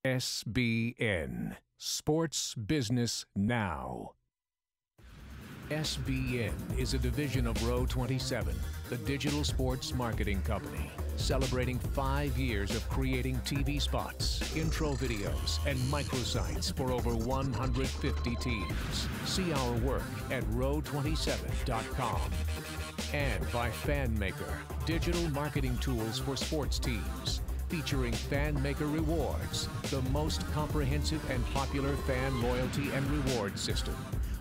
SBN, Sports Business Now. SBN is a division of Row 27, the digital sports marketing company, celebrating 5 years of creating TV spots, intro videos, and microsites for over 150 teams. See our work at row27.com. And by FanMaker, digital marketing tools for sports teams, featuring FanMaker Rewards, the most comprehensive and popular fan loyalty and reward system.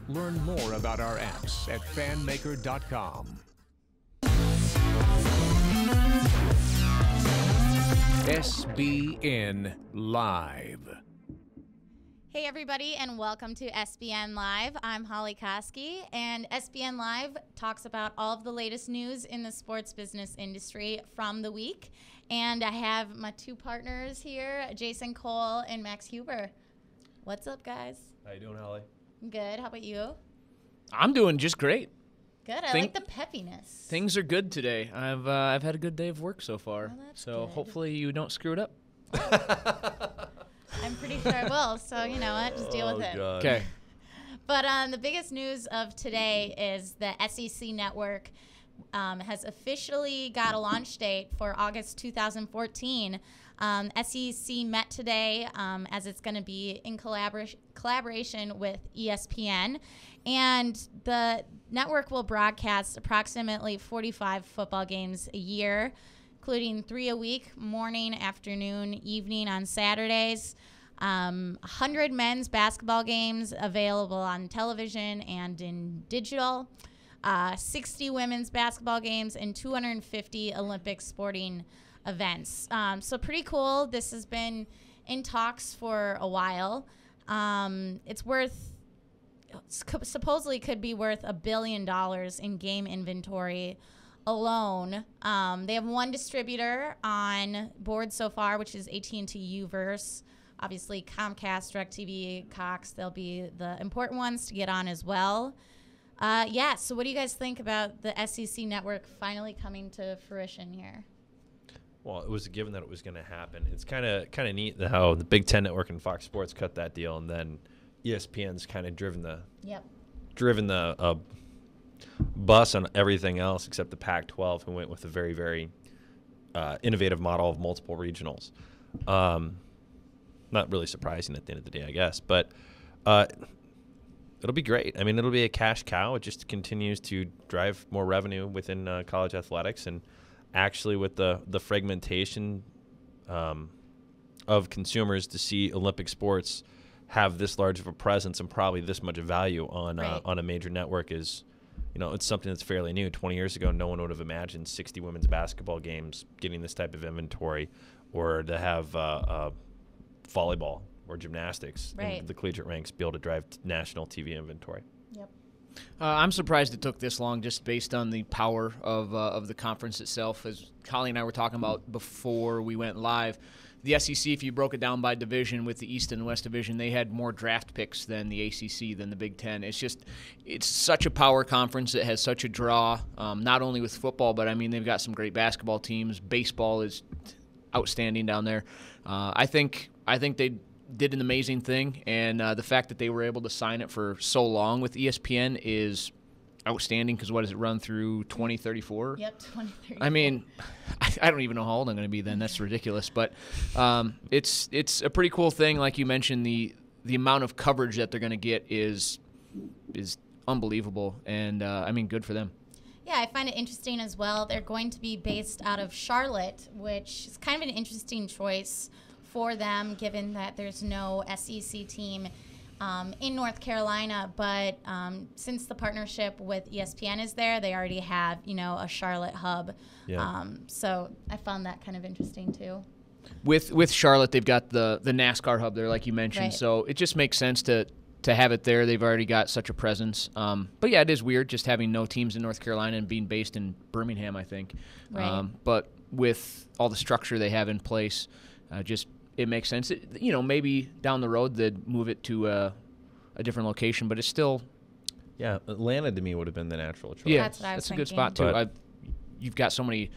Learn more about our apps at fanmaker.com. SBN Live. Hey everybody, and welcome to SBN Live. I'm Holly Koski, and SBN Live talks about all of the latest news in the sports business industry from the week. And I have my two partners here, Jason Cole and Max Huber. What's up, guys? How you doing, Holly? Good. How about you? I'm doing just great. Good. I like the peppiness. Things are good today. I've had a good day of work so far. Oh, that's so good. hopefully you don't screw it up. I'm pretty sure I will, so you know what? Just deal with it. God. Okay. But the biggest news of today is the SEC Network has officially got a launch date for August 2014. SEC met today as it's going to be in collaboration with ESPN. And the network will broadcast approximately 45 football games a year, including 3 a week, morning, afternoon, evening on Saturdays. 100 men's basketball games available on television and in digital. 60 women's basketball games and 250 Olympic sporting events. So pretty cool. This has been in talks for a while. Supposedly could be worth $1 billion in game inventory alone. They have one distributor on board so far, which is AT&T Uverse. Obviously Comcast, DirecTV, Cox, they'll be the important ones to get on as well. So what do you guys think about the SEC network finally coming to fruition here? Well, it was a given that it was going to happen. It's kind of neat how the Big Ten Network and Fox Sports cut that deal, and then ESPN's kind of driven the bus on everything else except the Pac-12, who went with a very, very innovative model of multiple regionals. Not really surprising at the end of the day, I guess, but it'll be great. I mean, it'll be a cash cow. It just continues to drive more revenue within college athletics, and actually with the fragmentation of consumers, to see Olympic sports have this large of a presence and probably this much value on a major network is, it's something that's fairly new. 20 years ago, no one would have imagined 60 women's basketball games getting this type of inventory, or to have volleyball or gymnastics in the collegiate ranks be able to drive national TV inventory. Yep. I'm surprised it took this long, just based on the power of the conference itself. As Holly and I were talking about before we went live, the SEC, if you broke it down by division with the East and West Division, they had more draft picks than the ACC, than the Big Ten. It's such a power conference. It has such a draw, not only with football, but, I mean, they've got some great basketball teams. Baseball is outstanding down there. I think they did an amazing thing, and the fact that they were able to sign it for so long with ESPN is outstanding, because what does it run through, 2034? Yep, 2034. I mean, I don't even know how old I'm going to be then. That's ridiculous. But it's a pretty cool thing. Like you mentioned, the amount of coverage that they're going to get is unbelievable, and I mean, good for them. Yeah, I find it interesting as well. They're going to be based out of Charlotte, which is kind of an interesting choice for them, given that there's no SEC team in North Carolina. But since the partnership with ESPN is there, they already have, a Charlotte hub. Yeah. So I found that kind of interesting too. With Charlotte, they've got the NASCAR hub there, like you mentioned. Right. So it just makes sense to have it there. They've already got such a presence. But yeah, it is weird just having no teams in North Carolina and being based in Birmingham, I think. Right. But with all the structure they have in place, it makes sense. Maybe down the road they'd move it to a different location, but it's still. Yeah, Atlanta to me would have been the natural choice. Yeah, That's what I was that's a good thinking. spot too. You've got so many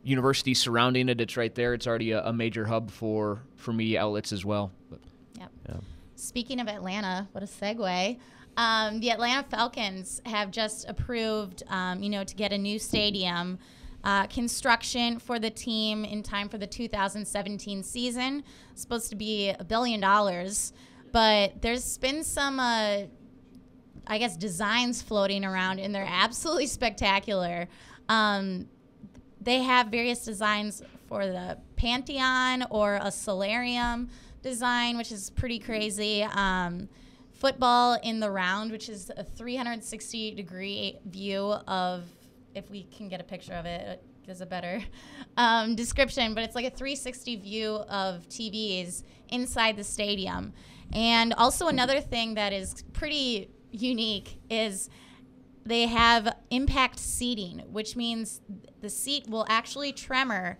universities surrounding it. It's right there. It's already a major hub for media outlets as well. But, yep. Yeah. Speaking of Atlanta, what a segue. The Atlanta Falcons have just approved, to get a new stadium. Construction for the team in time for the 2017 season. It's supposed to be $1 billion, but there's been some, designs floating around, and they're absolutely spectacular. They have various designs for the Pantheon or a solarium design, which is pretty crazy. Football in the round, which is a 360-degree view of, if we can get a picture of it, it gives a better description, but it's like a 360 view of TVs inside the stadium. And also another thing that is pretty unique is they have impact seating, which means the seat will actually tremor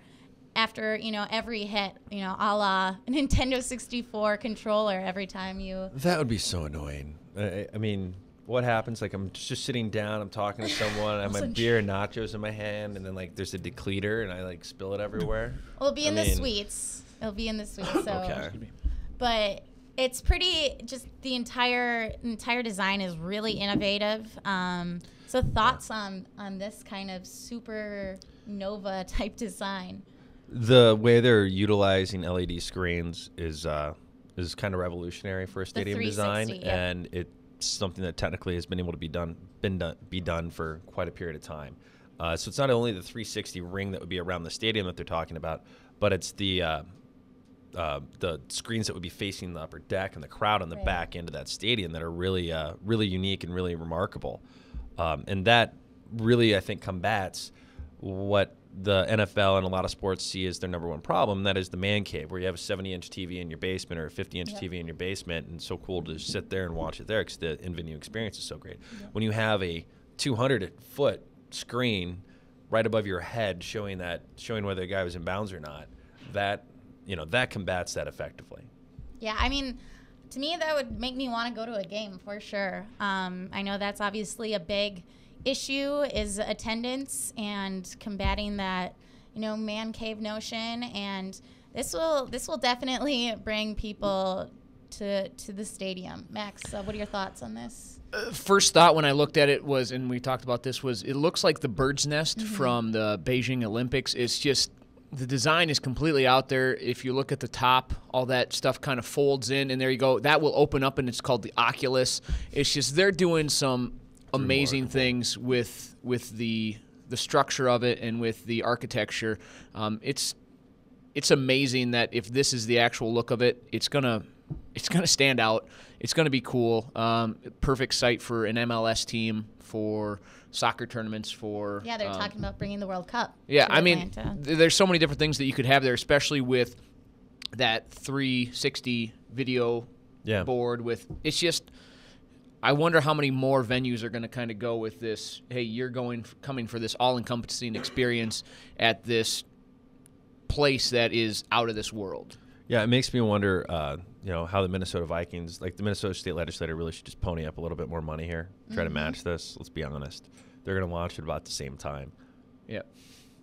after, every hit, a la Nintendo 64 controller every time you... That would be so annoying. I mean, what happens? Like, I'm just sitting down, I'm talking to someone, I have my beer and nachos in my hand, and then, like, there's a decleater, and I, like, spill it everywhere. Well, it'll be in the suites. It'll be in the suites, so... Okay. But it's pretty... Just the entire design is really innovative. So thoughts on this kind of supernova-type design? The way they're utilizing LED screens is kind of revolutionary for a stadium design, and it's something that technically has been able to be done for quite a period of time. So it's not only the 360 ring that would be around the stadium that they're talking about, but it's the screens that would be facing the upper deck and the crowd on the back end of that stadium that are really really unique and really remarkable. And that really, I think, combats what the NFL and a lot of sports see as their number one problem, and that is the man cave, where you have a 70-inch TV in your basement or a 50-inch TV in your basement, and it's so cool to just sit there and watch it there because the in-venue experience is so great. When you have a 200-foot screen right above your head showing whether a guy was in bounds or not, that combats that effectively. Yeah, I mean, to me, that would make me want to go to a game for sure. I know that's obviously a big issue is attendance and combating that, man cave notion, and this will definitely bring people to the stadium. Max, what are your thoughts on this? First thought when I looked at it was, and we talked about this, was it looks like the bird's nest from the Beijing Olympics. It's just, the design is completely out there. If you look at the top, all that stuff kind of folds in, and there you go. That will open up, and it's called the Oculus. It's just, they're doing some amazing things with the structure of it and with the architecture. It's amazing that if this is the actual look of it, it's gonna stand out. It's gonna be cool. Perfect site for an MLS team, for soccer tournaments, for they're talking about bringing the World Cup. Yeah, to I mean, Atlanta. There's so many different things that you could have there, especially with that 360 video board. It's just, I wonder how many more venues are going to kind of go with this. Hey, you're coming for this all-encompassing experience at this place that is out of this world. Yeah, it makes me wonder, how the Minnesota Vikings, like the Minnesota State Legislature, really should just pony up a little bit more money here, try to match this. Let's be honest, they're going to launch it about the same time. Yeah,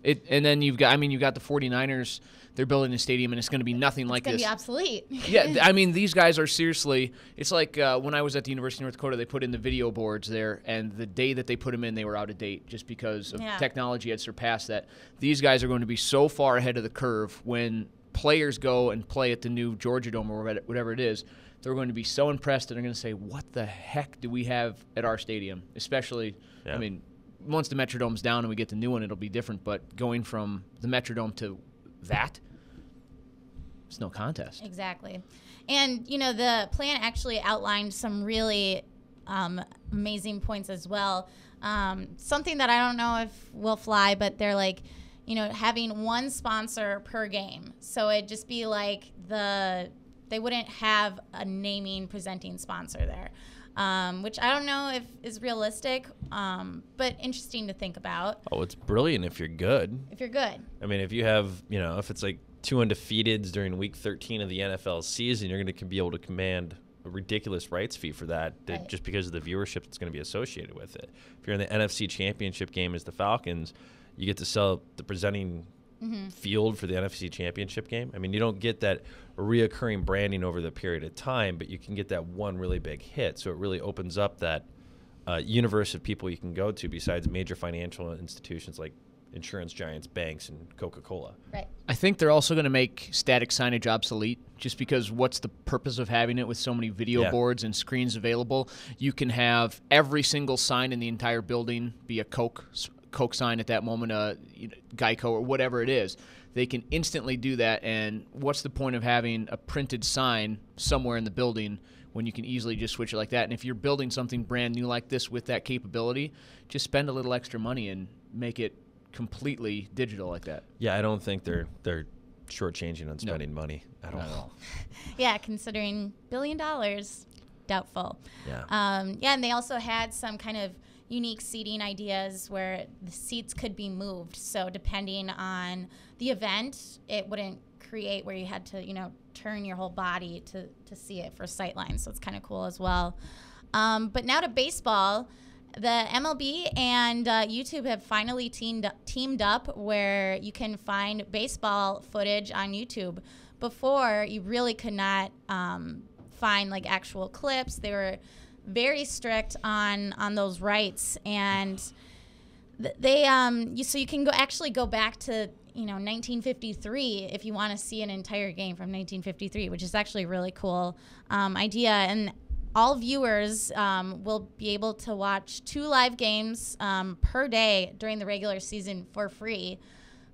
and then you've got the 49ers. They're building a stadium, and it's going to be nothing like this. It's going to be obsolete. Yeah, I mean, these guys are seriously – it's like when I was at the University of North Dakota, they put in the video boards there, and the day that they put them in, they were out of date just because of technology had surpassed that. These guys are going to be so far ahead of the curve when players go and play at the new Georgia Dome or whatever it is. They're going to be so impressed, and they're going to say, what the heck do we have at our stadium? Especially, I mean, once the Metrodome's down and we get the new one, it'll be different, but going from the Metrodome to that, it's no contest. Exactly. And, the plan actually outlined some really amazing points as well. Something that I don't know if will fly, but they're like, having one sponsor per game. So it'd just be like they wouldn't have a presenting sponsor there. Which I don't know if is realistic, but interesting to think about. Oh, it's brilliant if you're good. I mean, if you have, if it's like 2 undefeateds during week 13 of the NFL season, you're going to be able to command a ridiculous rights fee for that just because of the viewership that's going to be associated with it. If you're in the NFC Championship game as the Falcons, you get to sell the presenting field for the NFC Championship game. I mean, you don't get that reoccurring branding over the period of time, but you can get that one really big hit. So it really opens up that universe of people you can go to besides major financial institutions like insurance giants, banks, and Coca-Cola. Right. I think they're also going to make static signage obsolete, just because what's the purpose of having it with so many video boards and screens available? You can have every single sign in the entire building be a Coke sign at that moment, Geico or whatever it is. They can instantly do that, and what's the point of having a printed sign somewhere in the building when you can easily just switch it like that? And if you're building something brand new like this with that capability, just spend a little extra money and make it completely digital like that. Yeah, I don't think they're shortchanging on spending money at all. Yeah, considering $1 billion, doubtful. Yeah. And they also had some kind of unique seating ideas where the seats could be moved. So depending on the event, it wouldn't create where you had to, turn your whole body to see it for sightlines. So it's kind of cool as well. But now to baseball. The MLB and YouTube have finally teamed up where you can find baseball footage on YouTube. Before, you really could not find like actual clips. They were very strict on those rights, and they so you can actually go back to 1953 if you want to see an entire game from 1953, which is actually a really cool idea. And all viewers will be able to watch 2 live games per day during the regular season for free.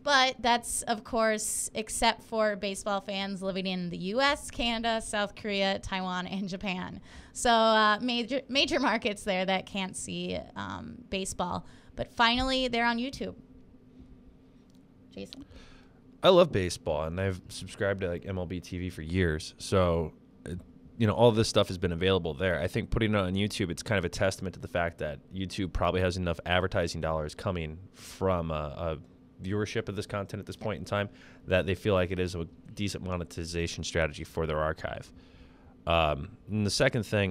But that's, of course, except for baseball fans living in the U.S., Canada, South Korea, Taiwan, and Japan. So major markets there that can't see baseball. But finally, they're on YouTube. Jason? I love baseball, and I've subscribed to MLB TV for years. So all this stuff has been available there. I think putting it on YouTube, it's kind of a testament to the fact that YouTube probably has enough advertising dollars coming from a viewership of this content at this point in time that they feel like it is a decent monetization strategy for their archive. And the second thing,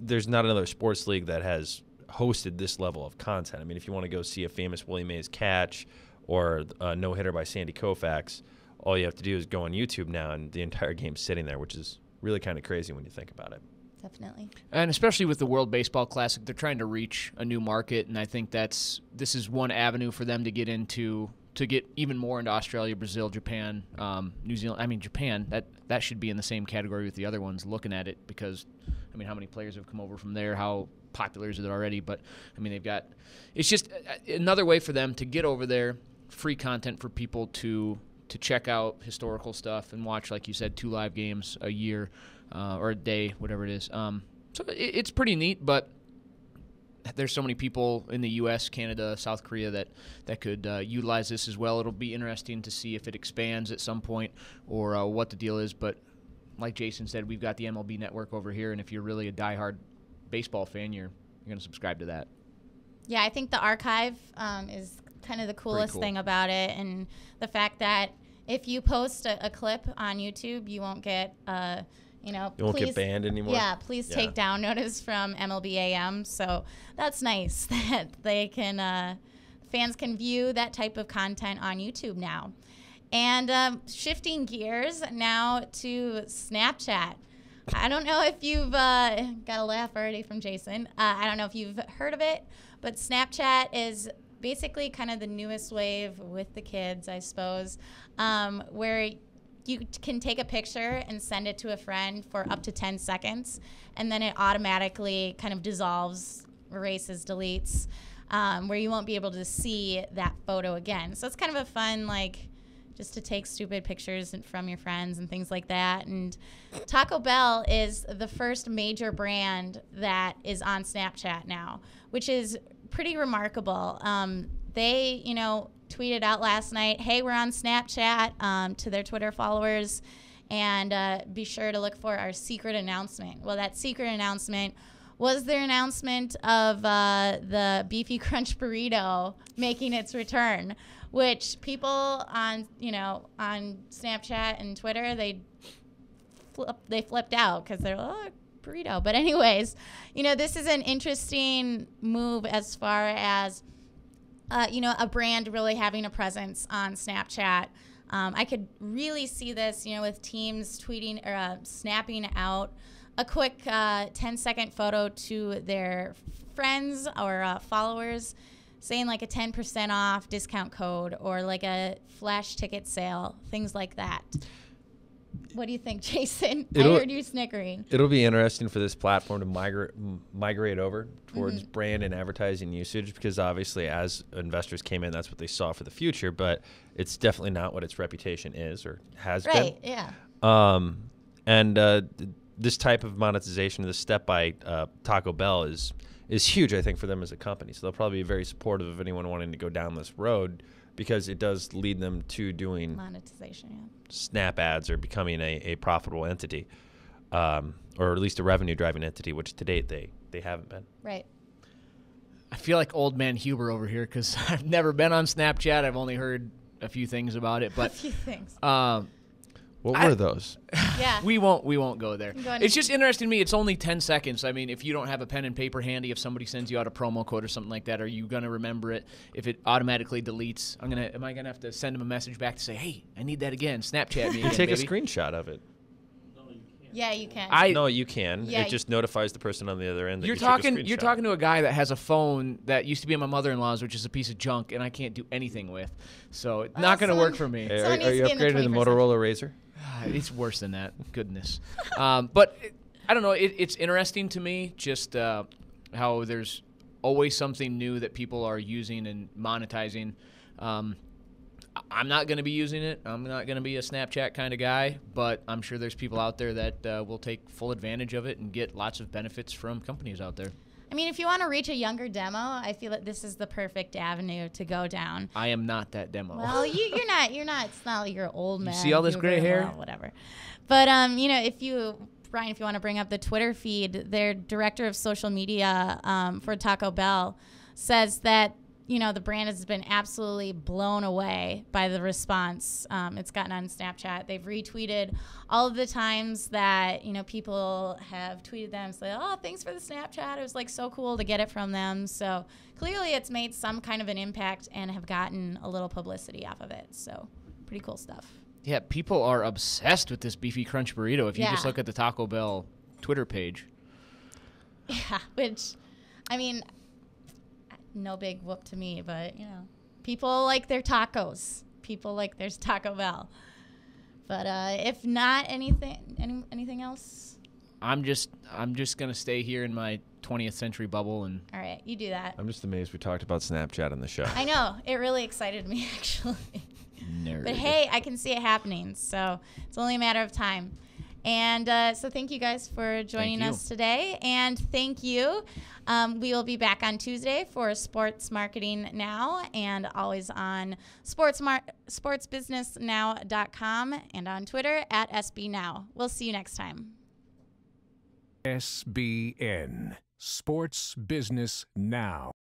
there's not another sports league that has hosted this level of content. I mean, if you want to go see a famous Willie Mays catch or a no-hitter by Sandy Koufax, all you have to do is go on YouTube now, and the entire game's sitting there, which is really kind of crazy when you think about it. Definitely. And especially with the World Baseball Classic, they're trying to reach a new market, and I think this is one avenue for them to get into, to get even more into Australia, Brazil, Japan, New Zealand. I mean, Japan, that should be in the same category with the other ones looking at it, because, I mean, how many players have come over from there? How popular is it already? But, I mean, it's just another way for them to get over there, free content for people to check out historical stuff and watch, like you said, 2 live games a year or a day, whatever it is. So it's pretty neat, but there's so many people in the U.S., Canada, South Korea that could utilize this as well. It'll be interesting to see if it expands at some point or what the deal is. But like Jason said, we've got the MLB Network over here, and if you're really a diehard baseball fan, you're going to subscribe to that. Yeah, I think the archive is kind of the coolest thing about it, and the fact that if you post a clip on YouTube, you won't get you won't get banned anymore. Yeah, please take down notice from MLB AM. So that's nice that they can fans can view that type of content on YouTube now. And shifting gears now to Snapchat. I don't know if you've got a laugh already from Jason. I don't know if you've heard of it, but Snapchat is basically kind of the newest wave with the kids, I suppose, where you can take a picture and send it to a friend for up to 10 seconds, and then it automatically kind of dissolves, erases, deletes, where you won't be able to see that photo again. So it's kind of a fun, just to take stupid pictures from your friends and things like that. And Taco Bell is the first major brand that is on Snapchat now, which is pretty remarkable. They, tweeted out last night, hey, we're on Snapchat, to their Twitter followers, and be sure to look for our secret announcement. Well, that secret announcement was their announcement of the Beefy Crunch Burrito making its return, which people on Snapchat and Twitter, they flipped out because they're like, oh, burrito. But anyways, this is an interesting move as far as a brand really having a presence on Snapchat. I could really see this, with teams tweeting or snapping out a quick 10-second photo to their friends or followers, saying like a 10% off discount code or like a flash ticket sale, things like that. What do you think, Jason? I heard you snickering. It'll be interesting for this platform to migrate over towards brand and advertising usage, because obviously as investors came in, that's what they saw for the future, but it's definitely not what its reputation is or has been. Right, yeah. This type of monetization, this step by Taco Bell is huge, I think, for them as a company. So they'll probably be very supportive of anyone wanting to go down this road, because it does lead them to doing monetization, yeah. Snap ads or becoming a profitable entity, or at least a revenue-driving entity, which to date they haven't been. Right. I feel like old man Huber over here because I've never been on Snapchat. I've only heard a few things about it. But a few things. What were those? Yeah. We won't go there. It's just interesting to me. It's only 10 seconds. I mean, if you don't have a pen and paper handy, if somebody sends you out a promo code or something like that, are you going to remember it? If it automatically deletes, am I going to have to send them a message back to say, hey, I need that again. Snapchat me again, You take baby. a screenshot of it. Yeah, you can. No, you can. Yeah, it just notifies the person on the other end that You're you took a talking screenshot. to a guy that has a phone that used to be at my mother-in-law's, which is a piece of junk, and I can't do anything with. So it's not going to work for me. Hey, Someone are needs you to be in the upgraded to the 21st Motorola Razr? It's worse than that. Goodness. But I don't know. It's interesting to me just how there's always something new that people are using and monetizing. I'm not going to be using it. I'm not going to be a Snapchat kind of guy, but I'm sure there's people out there that will take full advantage of it and get lots of benefits from companies out there. I mean, if you want to reach a younger demo, I feel that this is the perfect avenue to go down. I am not that demo. Well, you're not. It's not like you're old man. You see all this gray hair? Well, whatever. But Brian, if you want to bring up the Twitter feed, their director of social media for Taco Bell says that the brand has been absolutely blown away by the response it's gotten on Snapchat. They've retweeted all of the times that, people have tweeted them, say, oh, thanks for the Snapchat. It was like so cool to get it from them. So clearly it's made some kind of an impact and have gotten a little publicity off of it. So pretty cool stuff. Yeah, people are obsessed with this beefy crunch burrito. If you just Yeah. look at the Taco Bell Twitter page. Yeah, which, I mean, no big whoop to me, but people like their tacos. People like their Taco Bell. But if not anything else, I'm just gonna stay here in my 20th century bubble and. All right, you do that. I'm just amazed we talked about Snapchat on the show. I know, it really excited me actually. Nerd. But hey, I can see it happening, so it's only a matter of time. And so thank you guys for joining us today. And thank you. We will be back on Tuesday for Sports Marketing Now and always on sportsbusinessnow.com and on Twitter at SBNow. We'll see you next time. SBN, Sports Business Now.